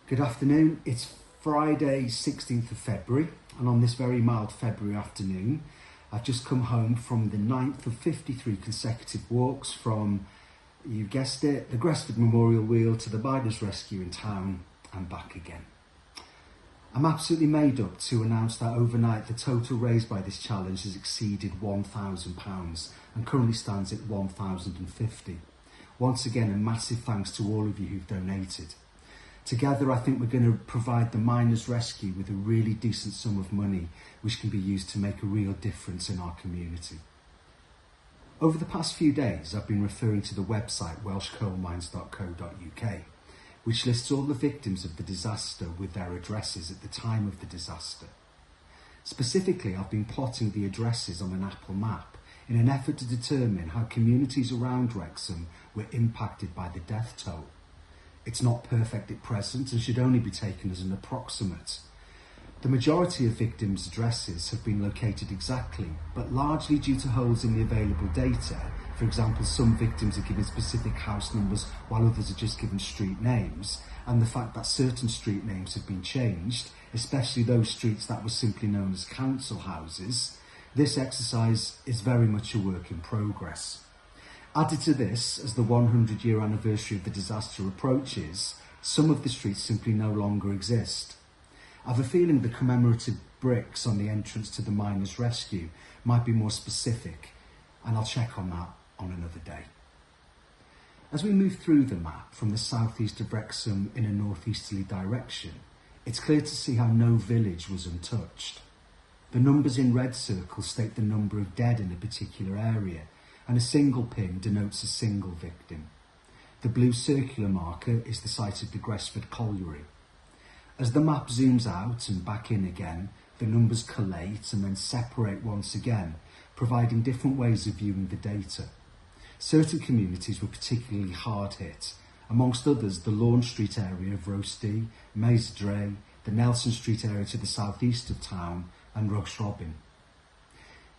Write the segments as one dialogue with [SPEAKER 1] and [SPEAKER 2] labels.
[SPEAKER 1] Good afternoon. It's Friday 16th of February, and on this very mild February afternoon I've just come home from the 9th of 53 consecutive walks from, you guessed it, the Gresford Memorial Wheel to the Miners' Rescue in town and back again. I'm absolutely made up to announce that overnight the total raised by this challenge has exceeded £1,000 and currently stands at £1,050. Once again, a massive thanks to all of you who've donated. Together, I think we're going to provide the Miners' Rescue with a really decent sum of money which can be used to make a real difference in our community. Over the past few days, I've been referring to the website welshcoalmines.co.uk, which lists all the victims of the disaster with their addresses at the time of the disaster. Specifically, I've been plotting the addresses on an Apple map in an effort to determine how communities around Wrexham were impacted by the death toll. It's not perfect at present and should only be taken as an approximate. The majority of victims' addresses have been located exactly, but largely due to holes in the available data. For example, some victims are given specific house numbers while others are just given street names, and the fact that certain street names have been changed, especially those streets that were simply known as council houses. This exercise is very much a work in progress. Added to this, as the 100-year anniversary of the disaster approaches, some of the streets simply no longer exist. I have a feeling the commemorative bricks on the entrance to the Miners' Rescue might be more specific, and I'll check on that on another day. As we move through the map from the southeast of Wrexham in a northeasterly direction, it's clear to see how no village was untouched. The numbers in red circles state the number of dead in a particular area, and a single pin denotes a single victim. The blue circular marker is the site of the Gresford colliery. As the map zooms out and back in again, the numbers collate and then separate once again, providing different ways of viewing the data. Certain communities were particularly hard hit, amongst others the Lawn Street area of Roasty, Maesdre, the Nelson Street area to the southeast of town, and Wrexham.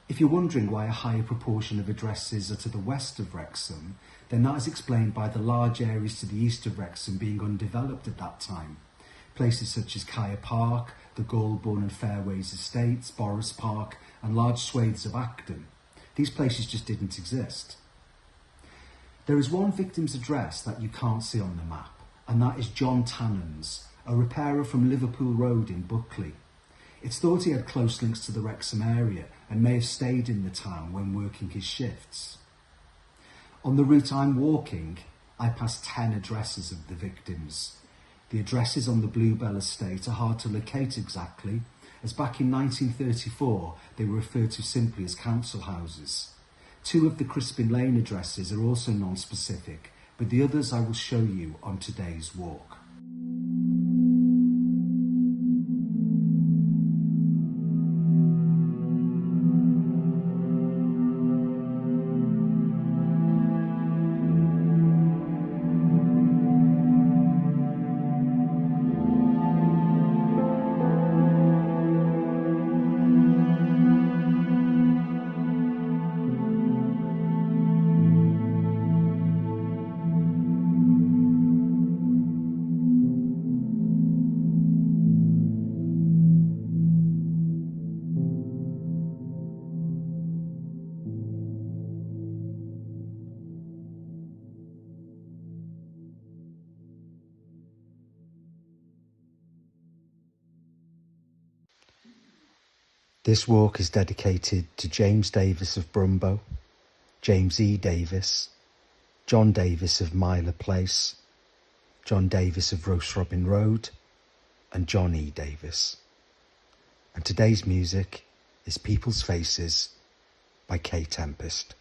[SPEAKER 1] If you're wondering why a higher proportion of addresses are to the west of Wrexham, then that is explained by the large areas to the east of Wrexham being undeveloped at that time. Places such as Kaya Park, the Goulburn and Fairways Estates, Boris Park and large swathes of Acton. These places just didn't exist. There is one victim's address that you can't see on the map, and that is John Tannon's, a repairer from Liverpool Road in Buckley. It's thought he had close links to the Wrexham area and may have stayed in the town when working his shifts. On the route I'm walking, I pass 10 addresses of the victims. The addresses on the Bluebell estate are hard to locate exactly, as back in 1934 they were referred to simply as council houses. 2 of the Crispin Lane addresses are also non-specific, but the others I will show you on today's walk. This walk is dedicated to James Davis of Brumbo, James E. Davis, John Davis of Myler Place, John Davis of Roast Robin Road, and John E. Davis. And today's music is People's Faces by K Tempest.